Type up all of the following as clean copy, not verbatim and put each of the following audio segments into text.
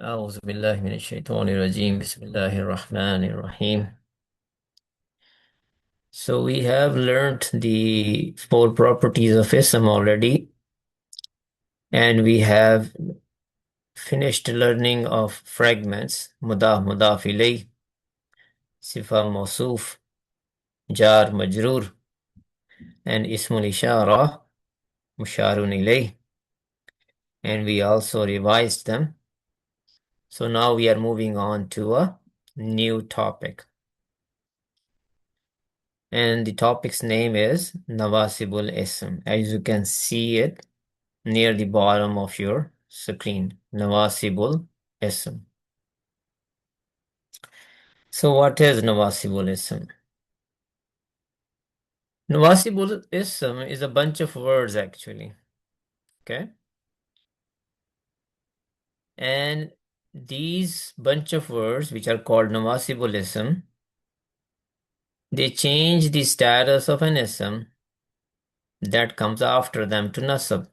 أعوذ بالله من الشيطان الرجيم بسم الله الرحمن الرحيم. So we have learned the four properties of ism already, and we have finished learning of fragments mudaf mudaf ilayh, sifa mawsuf, jar majrur, and ismul ishara musharun ilayh, and we also revised them. So now we are moving on to a new topic. And the topic's name is Nawasibul Ism. As you can see it near the bottom of your screen, Nawasibul Ism. So what is Nawasibul Ism? Nawasibul Ism is a bunch of words actually, okay? And these bunch of words which are called Nawasibul Ism, they change the status of an ism that comes after them to nasab,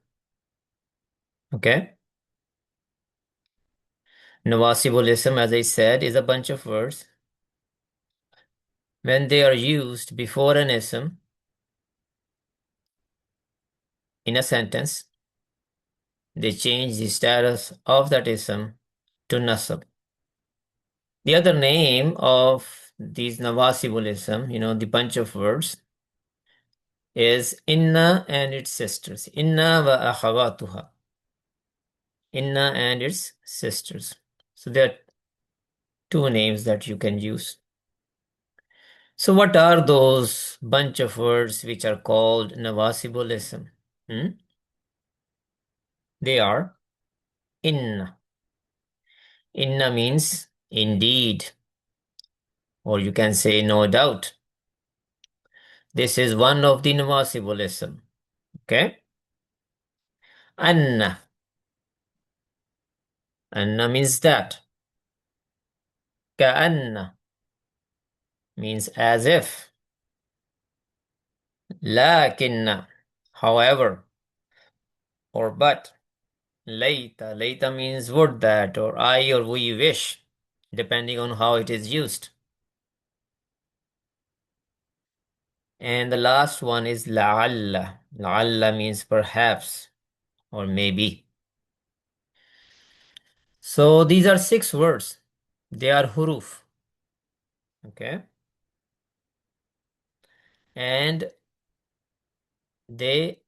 okay? Nawasibul Ism, as I said, is a bunch of words. When they are used before an ism in a sentence, they change the status of that ism to nasab. The other name of these nawasibul ism, the bunch of words, is inna and its sisters. Inna wa akhawatuha. Inna and its sisters. So there are two names that you can use. So what are those bunch of words which are called nawasibul ism? They are inna. Inna means indeed, or you can say no doubt. This is one of the nawasibul ism. Okay? Anna. Anna means that. Ka'anna means as if. Lakinna, however, or but. Layta. Layta means would that, or I, or we wish, depending on how it is used. And the last one is la'alla. La'alla means perhaps, or maybe. So these are 6 words. They are huruf. Okay? And they,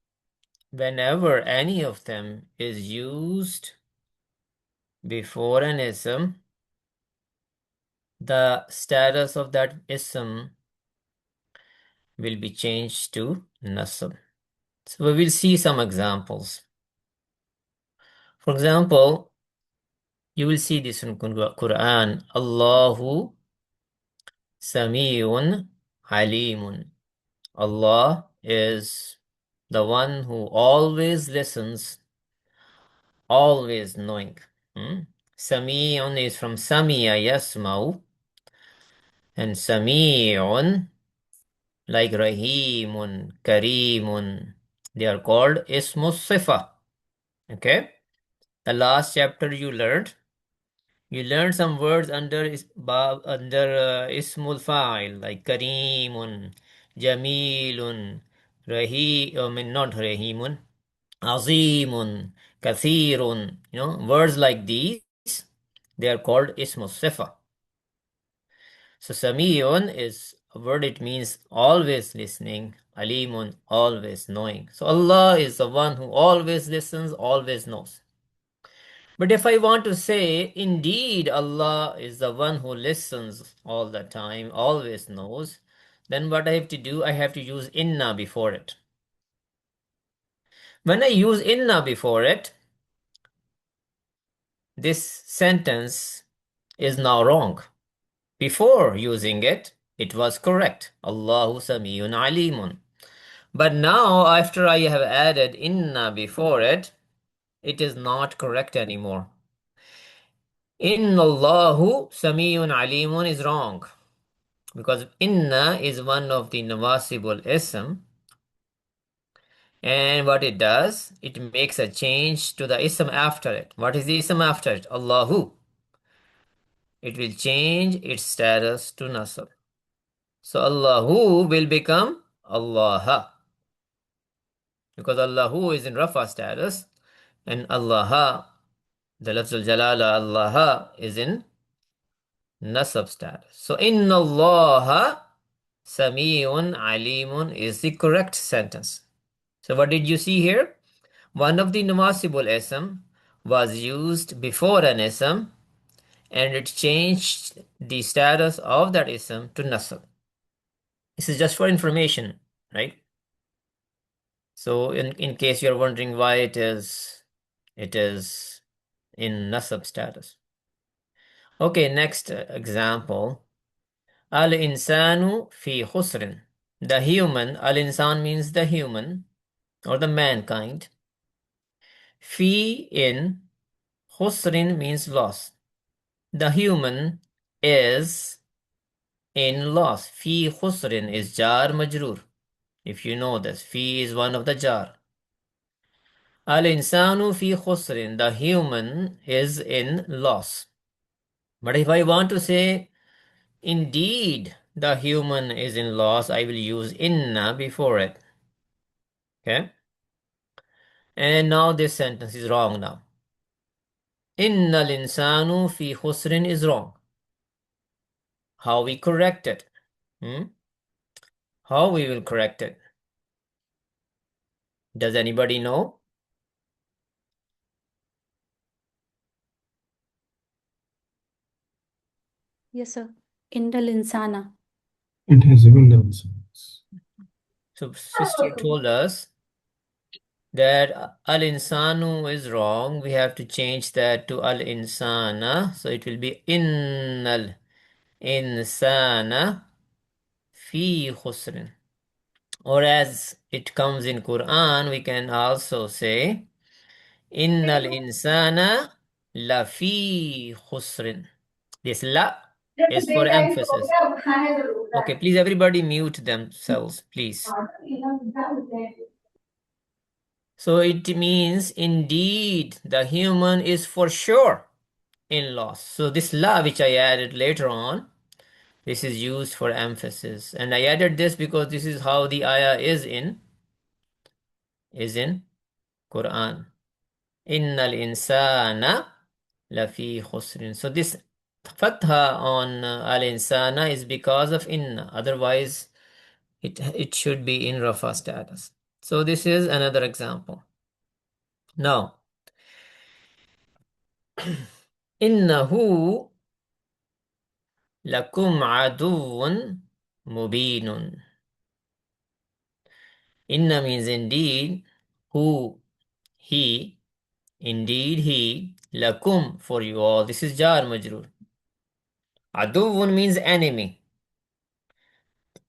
whenever any of them is used before an ism, the status of that ism will be changed to nasab. So we will see some examples. For example, you will see this in Qur'an. Allahu Sami'un Alimun. Allah is the one who always listens, always knowing. Sami'un is from Sami'a Yasma'u, and Sami'un like Rahimun, Kareemun. They are called Ismus Sifa. Okay? The last chapter you learned some words under Ismul Fa'il like Kareemun, Jamilun, not Rahimun, Azimun, Kathirun. Words like these, they are called Ismus Sifa. So Sami'un is a word, it means always listening. Alimun, always knowing. So Allah is the one who always listens, always knows. But if I want to say, indeed, Allah is the one who listens all the time, always knows, then what I have to do, I have to use inna before it. When I use inna before it, this sentence is now wrong. Before using it, it was correct. Allahu Samiyun Alimun. But now, after I have added inna before it, it is not correct anymore. Inna Allahu Samiyun Alimun is wrong. Because inna is one of the nawasibul ism. And what it does, it makes a change to the ism after it. What is the ism after it? Allahu. it will change its status to nasab. So Allahu will become Allah, because Allahu is in rafa status, and Allah, the lafz al-jalala Allah, is in nasab status. So inna Allah sami'un alimun is the correct sentence. So what did you see here? One of the nawasibul ism was used before an ism, and it changed the status of that ism to nasab. This is just for information, right? So in case you're wondering why it is in nasab status. Okay, next example. Al-insanu fi khusrin. The human, al-insan means the human or the mankind. Fi in, khusrin means loss. The human is in loss. Fi khusrin is jar majrur. If you know this, fi is one of the jar. Al-insanu fi khusrin. The human is in loss. But if I want to say, indeed, the human is in loss, I will use inna before it. Okay? And now this sentence is wrong now. Inna al-insanu fi khusrin is wrong. How we correct it? How we will correct it? Does anybody know? Yes, sir. Indal insana. It has even done so. So sister told us that al-insanu is wrong. We have to change that to al-insana. So it will be innal insana fi khusrin. Or as it comes in Qur'an, we can also say innal insana la fi khusrin. This la is for emphasis. Okay, please everybody mute themselves, please. So it means indeed the human is for sure in loss. So this la which I added later on, this is used for emphasis. And I added this because this is how the ayah is in Quran. Innal insana lafi khusrin. So this fatha on al-insana is because of inna. Otherwise, it should be in rafa status. So this is another example. Now, innahu lakum aduun mubinun. Inna means indeed, who, he, indeed he, lakum for you all. This is jar majrur. Aduun means enemy.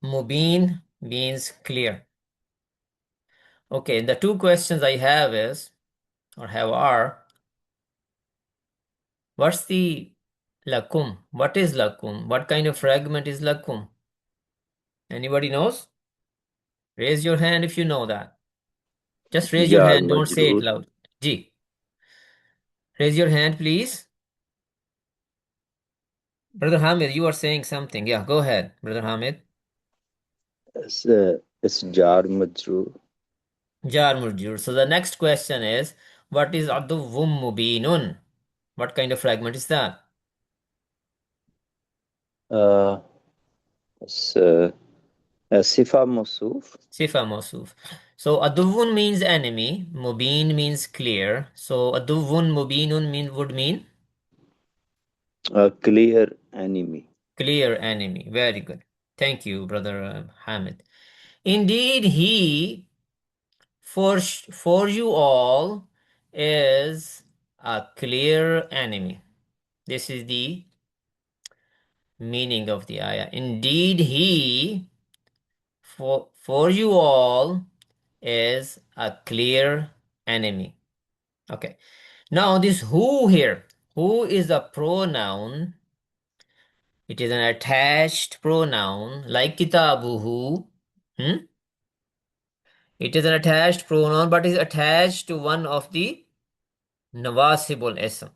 Mubin means clear. Okay, the two questions I have are, what's the lakum? What is lakum? What kind of fragment is lakum? Anybody knows? Raise your hand if you know that. Just raise your jar hand, don't say it majroor. loud. Ji. Raise your hand, please. Brother Hamid, you are saying something. Yeah, go ahead, Brother Hamid. It's jar majroor. Jar murjur. So the next question is, what is aduvum mubinun? What kind of fragment is that? Uh, it's sifa mawsuf. Sifa mawsuf. So aduvun means enemy, mubin means clear. So aduvun mubinun would mean A clear enemy. clear enemy. Very good. Thank you, Brother Hamid. Indeed, he for you all is a clear enemy. This is the meaning of the ayah. Indeed, he for you all is a clear enemy. Okay. Now this who here, who is a pronoun. It is an attached pronoun like kitabuhu. It is an attached pronoun but is attached to one of the nawasibul ism.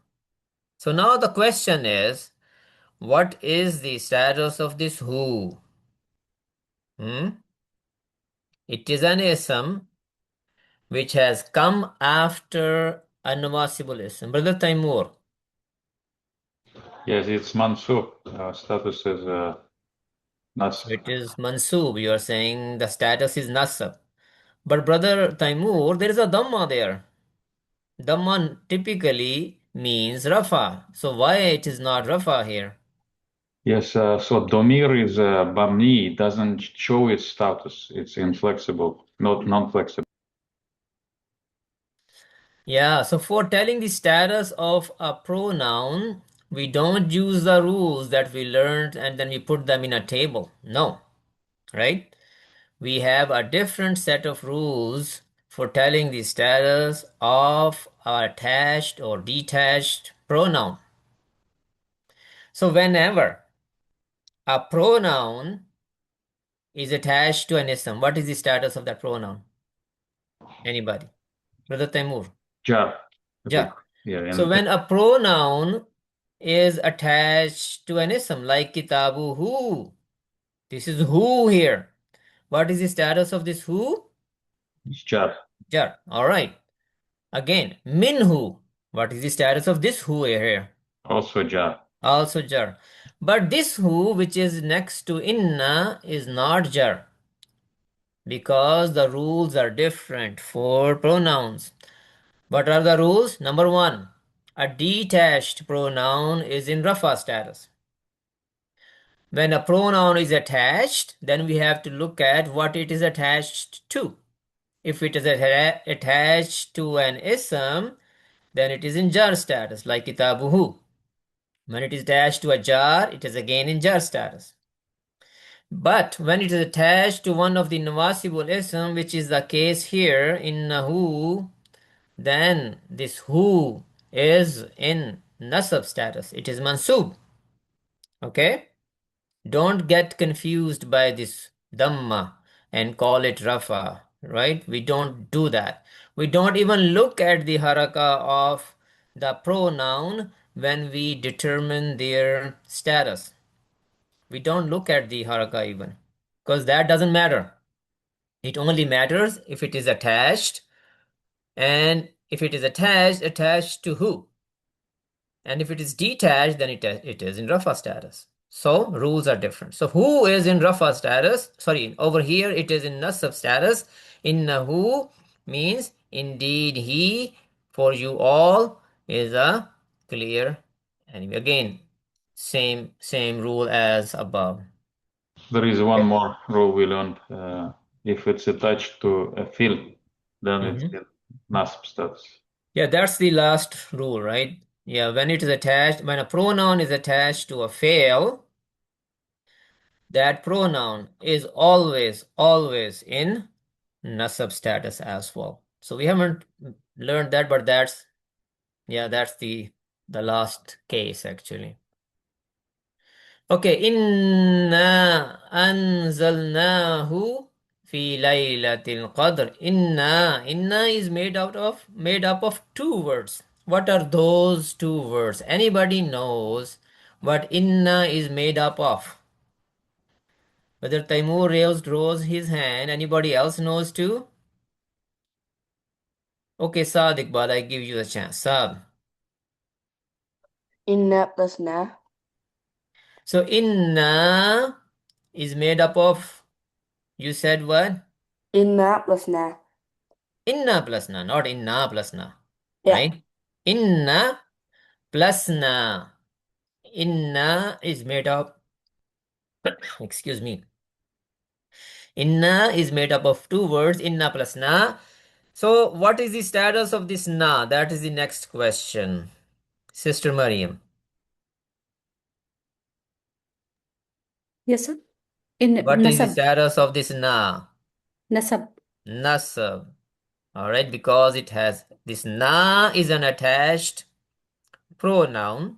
So now the question is, what is the status of this who? It is an ism which has come after a nawasibul ism. Brother Taimur. Yes, it's mansub. Status is So nasb. it is mansub. You are saying the status is nasab. But brother Taimur, there is a dhamma there. Dhamma typically means rafa. So why it is not rafa here? Yes, so domir is bamni. It doesn't show its status. It's inflexible, not non-flexible. Yeah, so for telling the status of a pronoun, we don't use the rules that we learned and then we put them in a table. No, right? We have a different set of rules for telling the status of a attached or detached pronoun. So whenever a pronoun is attached to an ism, what is the status of that pronoun? Anybody? Brother Taimur. Jar. Ja. Yeah, So and when a pronoun is attached to an ism like kitabuhu, this is who here. What is the status of this who? it's jar. Jar. All right. Again, minhu. What is the status of this who here? Also jar. Also jar. But this who, which is next to inna, is not jar because the rules are different for pronouns. What are the rules? Number one, a detached pronoun is in rafa status. When a pronoun is attached, then we have to look at what it is attached to. If it is attached to an ism, then it is in jar status, like kitabuhu. When it is attached to a jar, it is again in jar status. But when it is attached to one of the nawasibul ism, which is the case here in nahu, then this who is in nasab status. It is mansub. Okay? Don't get confused by this dhamma and call it rafa, right? We don't do that. We don't even look at the haraka of the pronoun when we determine their status. We don't look at the haraka even because that doesn't matter. It only matters if it is attached, and if it is attached to who? And if it is detached, then it is in rafa status. So rules are different. So who is in rafa status? Sorry, over here it is in nasab status. Innahu means indeed he, for you all, is a clear enemy. Again, same rule as above. There is one more rule we learned. If it's attached to a field, then it's in nasb status. Yeah, that's the last rule, right? Yeah, when it is attached, when a pronoun is attached to a fail, that pronoun is always in nasab status as well. So we haven't learned that, but that's the last case actually. Okay, inna anzalnahu fi laylatil qadr. Inna is made up of two words. What are those two words? Anybody knows what inna is made up of? Whether Taimur rose his hand, anybody else knows too? Okay, Saad Iqbal, I give you a chance. Saad. Inna plus na. So inna is made up of, you said what? Inna plus na. Inna plus na, not inna plus na. Yeah. Right? Inna plus na. Inna is made up, excuse me. Inna is made up of two words, inna plus na. So what is the status of this na? That is the next question. Sister Mariam. Yes, sir. In What is the nasab. status of this na? Nasab. Nasab. All right, because it has this na is an attached pronoun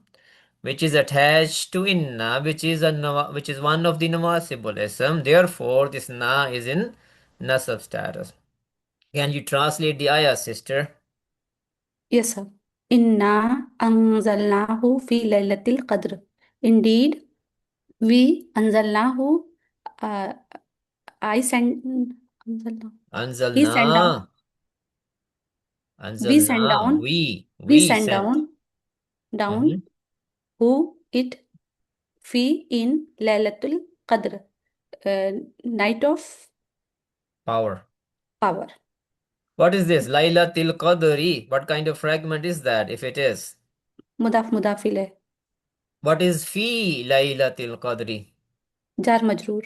which is attached to inna, which is one of the nawasibul ism. Therefore, this na is in nasab status. Can you translate the ayah, sister? Yes, sir. Inna anzalnahu fi laylatil qadr. Indeed, we anzalnahu. Uh, I sent. Anzalnahu. He sent down. We sent Anzalna. down. We We we sent sent. down. Who it fi in Laylatul Qadr, night of Power. power. What is this? Laylatil Qadri. What kind of fragment is that, if it is? Mudaf mudaf ilayh. What is fi Laylatil Qadri? Jar majroor.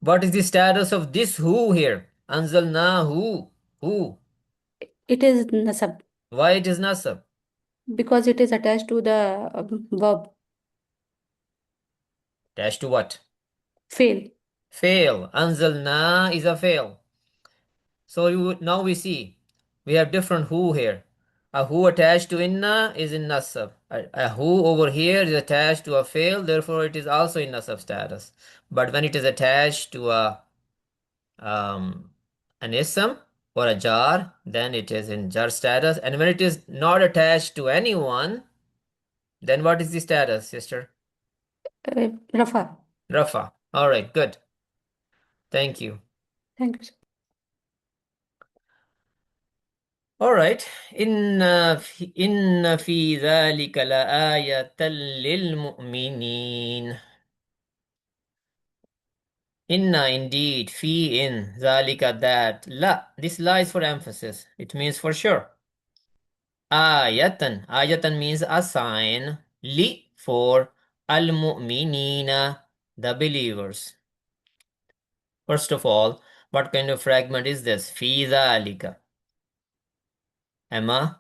What is the status of this who here? Anzalnahu. Who? It is nasab Why it is nasab? because it is attached to the verb Attached to what? fail. Fail. Anzalna is a fail. So now we see we have different who here. A who attached to inna is in nasab. A who over here is attached to a fail, therefore it is also in nasab status. But when it is attached to a an ism or a jar, then it is in jar status. And when it is not attached to anyone, then what is the status, sister? Rafa. Rafa. All right, good. Thank you. Thank you, sir. All right. إن في ذلك لآية للمؤمنين. Inna indeed, fi in, ذلك that, la, this la is for emphasis. It means for sure. Ayatan, ayatan means a sign. Li for al-mu'minina, the believers. First of all, what kind of fragment is this? Fi dhalika. Emma?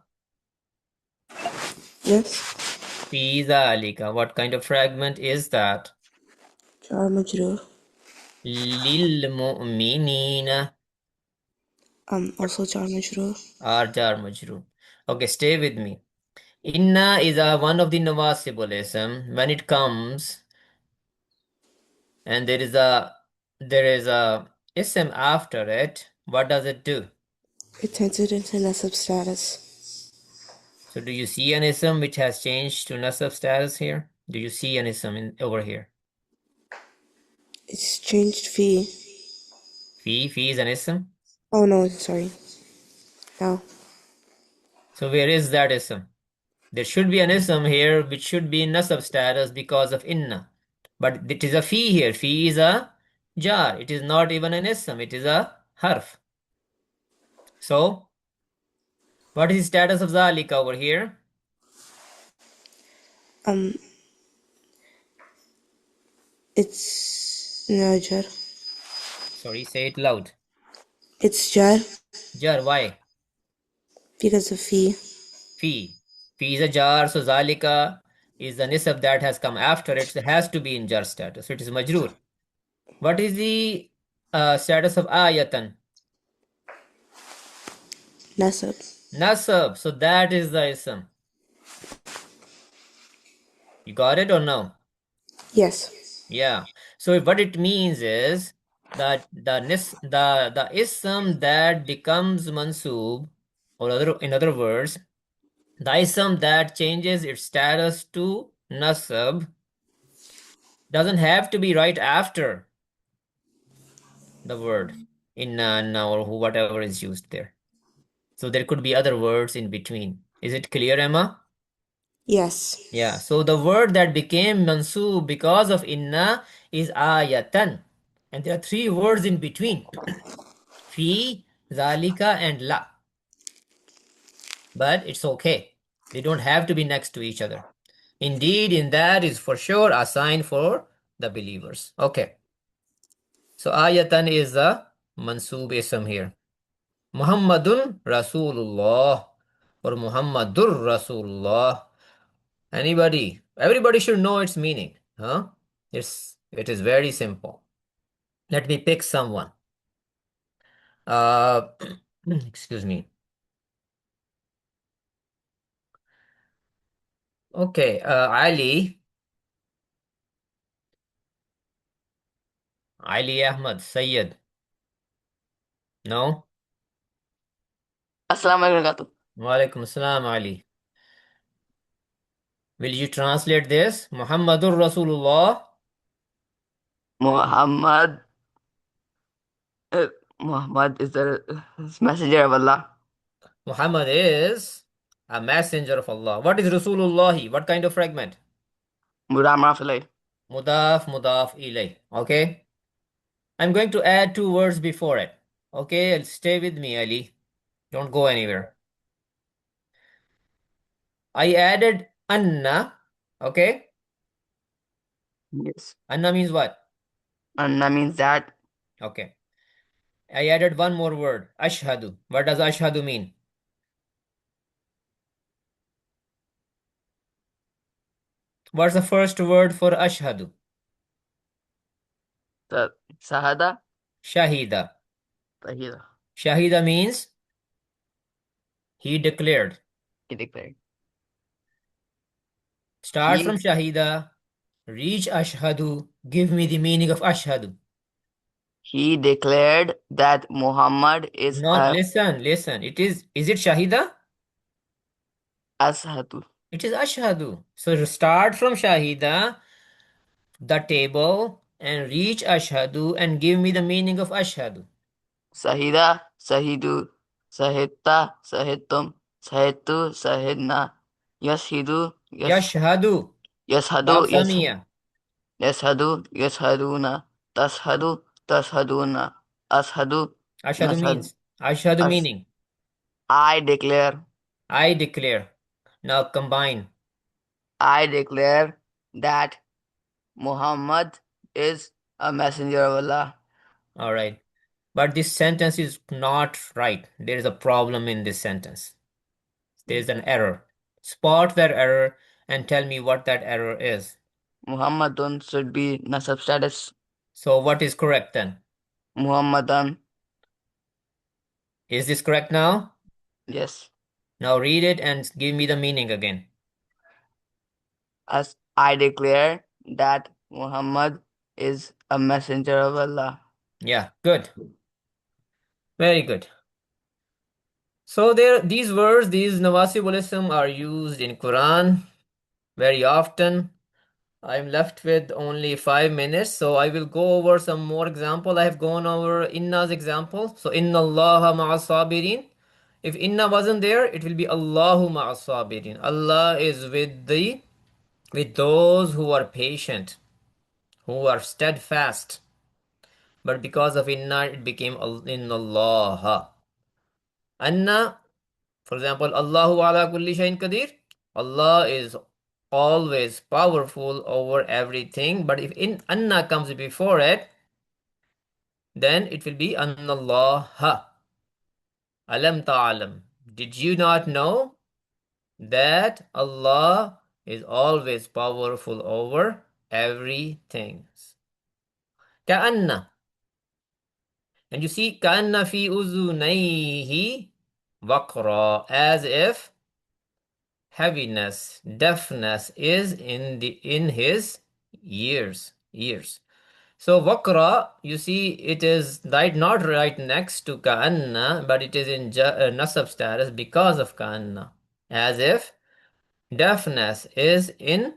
Yes. Fi dhalika. What kind of fragment is that? Jar majroor. Lil mu'minina. Also jar majroor. Or jar majroor. Okay, stay with me. Inna is one of the Nawasib ism. When it comes and there is a ism after it, what does it do? It turns it into nasab status. So do you see an ism which has changed to nasab status here? Do you see an ism over here? It's changed fi. Fi is an ism. Oh no, sorry. No. So where is that ism? There should be an ism here which should be in nasab status because of inna. But it is a fi here. Fi is a jar. It is not even an ism. It is a harf. So what is the status of zalika over here? It's no jar. Sorry, say it loud. It's jar Jar, why? because of fi. Fi. Fi is a jar, so zalika is the nisab that has come after it. So it has to be in jar status. So it is majroor. What is the status of ayatan? Nasab. Nasab. So that is the ism. You got it or no? Yes. Yeah. So what it means is that the ism that becomes mansub, or in other words, the ism that changes its status to nasab doesn't have to be right after the word inna or whatever is used there. So there could be other words in between. Is it clear, Emma? Yes. Yeah. So the word that became mansub because of inna is ayatan. And there are three words in between. Fi, zalika, and la. But it's okay. They don't have to be next to each other. Indeed, in that is for sure a sign for the believers. Okay. So ayatan is the mansub ism here. Muhammadun Rasulullah or Muhammadur Rasulullah. Anybody? Everybody should know its meaning. Huh? It is very simple. Let me pick someone. Uh, excuse me. Okay, Ali Ahmad Sayyid. No? Assalamu alaikum. Walaikum Assalam, Ali. Will you translate this? Muhammadur Rasulullah. Muhammad. Muhammad is the messenger of Allah. Muhammad is a messenger of Allah. What is Rasulullahi? What kind of fragment? Mudaf alayh. Mudaf ilay. Okay. I'm going to add two words before it. Okay, stay with me, Ali. Don't go anywhere. I added anna. Okay. Yes. Anna means what? Anna means that. Okay. I added one more word. Ashhadu. What does ashhadu mean? What's the first word for ashhadu? Sahada. Shahida. Tahira. Shahida means he declared. He declared. Start from Shahida, reach Ashhadu, give me the meaning of Ashhadu. He declared that Muhammad is Not listen. Is it Shahida? Ashhadu. It is Ashhadu. So start from Shahida, the table, and reach Ashhadu and give me the meaning of Ashhadu. Sahida, Sahidu, Sahitta, Sahittum, Sahitu, Sahidna, Yashidu, Yashhadu. Yashadu, Samiya. Yashadu, Yashaduna, Tashadu, Tashaduna, Ashadu, Ashhadu means. Ashhadu meaning. I declare. I declare. Now combine. I declare that Muhammad is a messenger of Allah. All right. But this sentence is not right. There is a problem in this sentence. There is an error. Spot that error and tell me what that error is. Muhammadun should be nasab status. So what is correct then? Muhammadan. Is this correct now? Yes. Now read it and give me the meaning again. As I declare that Muhammad is a messenger of Allah. Yeah, good. Very good. So these words, these Nawasib al-Ism are used in Quran very often. I'm left with only 5 minutes, so I will go over some more example. I have gone over Inna's example. So Inna Allaha ma'as sabirin. If Inna wasn't there, it will be Allahu ma'as sabirin. Allah is with those who are patient, who are steadfast. But because of Inna, it became Inna Allah. Anna, for example, Allahu ala kulli shayin qadir. Allah is always powerful over everything. But if Anna comes before it, then it will be Anna Allah. Alam ta'alam. Did you not know that Allah is always powerful over everything? Ka'anna. And you see, ka'anna fi uzunayhi waqra, as if heaviness, deafness is in his ears. So waqra, you see, it is not right next to ka'anna, but it is in nasab status because of ka'anna, as if deafness is in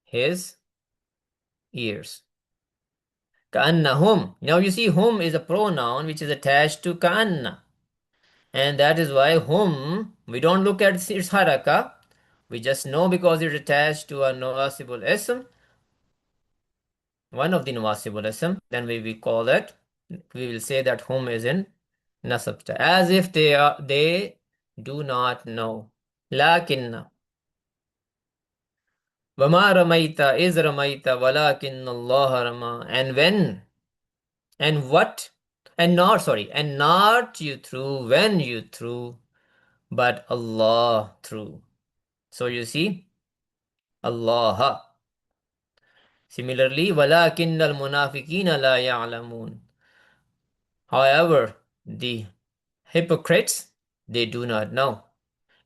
his ears. Ka'annahum. Now you see, hum is a pronoun which is attached to ka'anna. And that is why hum, we don't look at its haraka. We just know because it's attached to a nawasibul ism, one of the nawasibul ism, then we call it, we will say that hum is in nasab, as if they do not know. Lakinna. Wama ramaita is ramaita walakin Allah rama. And when and what and not you threw when you threw, but Allah threw. So you see, Allah. Similarly, walakin al munafiqina la ya'lamun. However, the hypocrites, they do not know.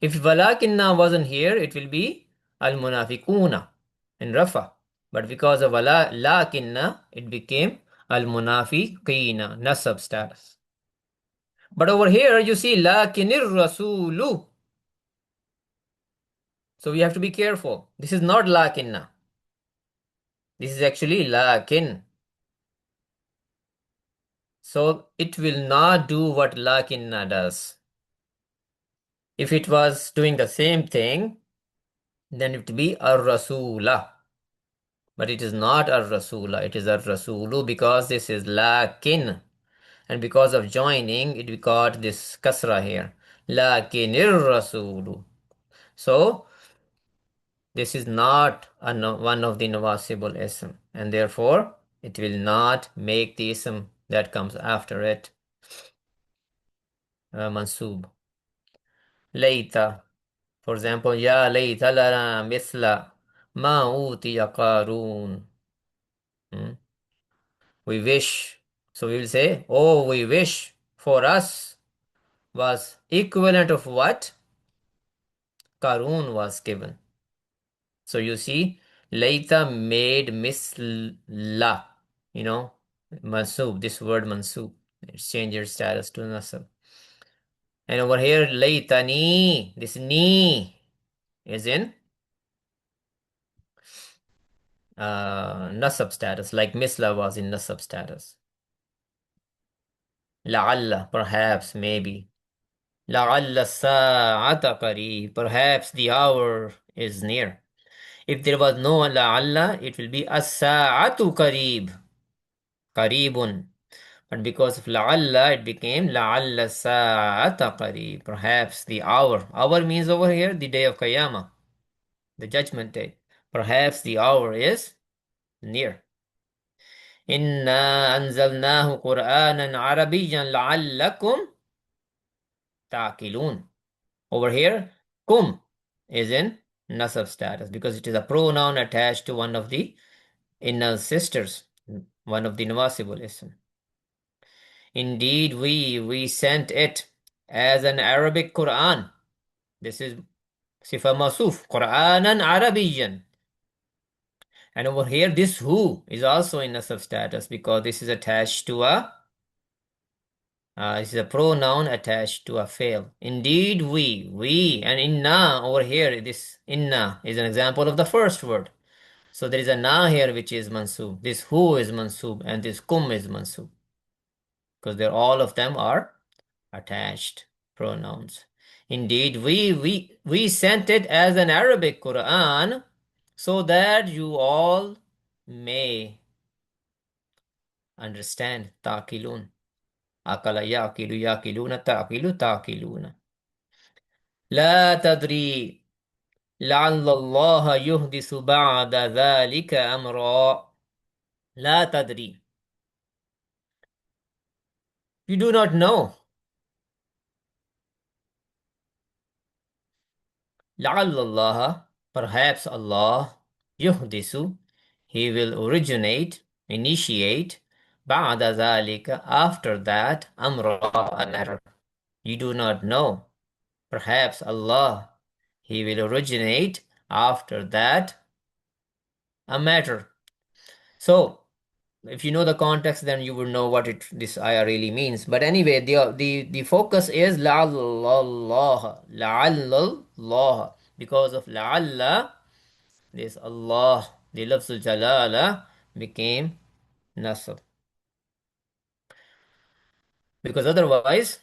If walakinna wasn't here, it will be al munafiquna in Rafa. But because of lakinna, it became al munafiqina, nasab status. But over here, you see lakinir rasulu. So we have to be careful. This is not lakinna. This is actually lakin. So it will not do what lakinna does. If it was doing the same thing, then it would be ar-rasula. But it is not ar-rasula, it is ar-rasulu, because this is lakin. And because of joining, it got this kasra here. Lakinir rasulu. So this is not one of the nawasibul ism, and therefore it will not make the ism that comes after it mansub. Layta. For example, Ya layta lana mithla ma utiya Qarun. We wish. So we will say, oh, we wish for us was equivalent of what Qarun was given. So you see, Layta made misla, mansub, this word mansub. It's changed its status to nasab. And over here, Laytani, this ni is in nasab status, like misla was in nasab status. La'alla, perhaps, maybe. La'alla sa'ata qarib, perhaps the hour is near. If there was no la'alla, it will be as-sa'atu qarib, qaribun. But because of la'alla, it became la'alla sa'ata qarib, perhaps the hour. Hour means over here the day of Qiyamah, the judgment day. Perhaps the hour is near. Inna anzalnahu Qur'anan Arabiyyan la'allakum ta'qilun. Over here, kum is in nasab status because it is a pronoun attached to one of the inner sisters, one of the nawasibul ism. Indeed, we sent it as an Arabic Quran. This is sifa masuf, Qur'anan Arabiyyan. And over here, this who is also in nasab status because this is attached to this is a pronoun attached to a fail. Indeed, we, and inna over here, this inna is an example of the first word. So there is a na here which is mansub. This who is mansub and this kum is mansub. Because all of them are attached pronouns. Indeed, we sent it as an Arabic Quran so that you all may understand. Taqilun. Akala yaqilu yaqiluna taqilu taqiluna. La tadri لعل الله يحدث بعد ذلك أمرا. لا تدري. You do not know. لعل الله, perhaps Allah, يحدث, He will originate, initiate, بعد ذلك, after that, أمرا, a matter. You do not know. Perhaps Allah, He will originate after that a matter. So, if you know the context, then you will know what this ayah really means. But anyway, the focus is la'allallah, la'allallah. Because of la'alla, this Allah, the lafzul jalala, became nasab. Because otherwise,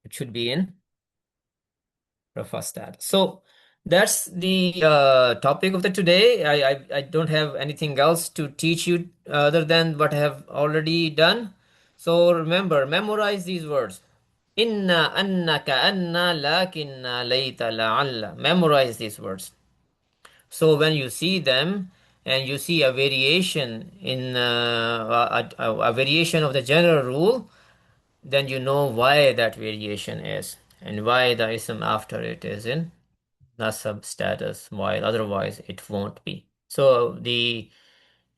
it should be in rafa status. So that's the topic of the today. I don't have anything else to teach you other than what I have already done. So remember, memorize these words. Inna, anna, ka'anna, lakinna, layta, la'alla. Memorize these words. So when you see them and you see a variation in a variation of the general rule, then you know why that variation is and why the ism after it is in nasab status, while otherwise it won't be. So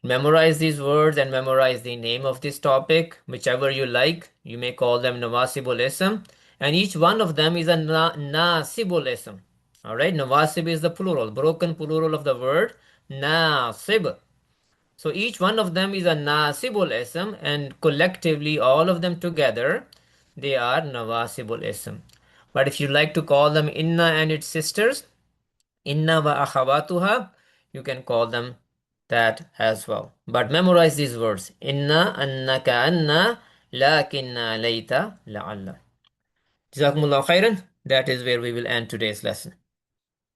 memorize these words and memorize the name of this topic, whichever you like. You may call them nawasibul ism, and each one of them is a nasibul ism. All right, nawasib is the plural, broken plural of the word nasib. So each one of them is a nasibul ism, and collectively, all of them together, they are nawasibul ism. But if you like to call them inna and its sisters, Inna wa akhawatuha, you can call them that as well. But memorize these words. Inna, annaka, anna, lakinna, layta, la'alla. Jazakumullah khairan. That is where we will end today's lesson.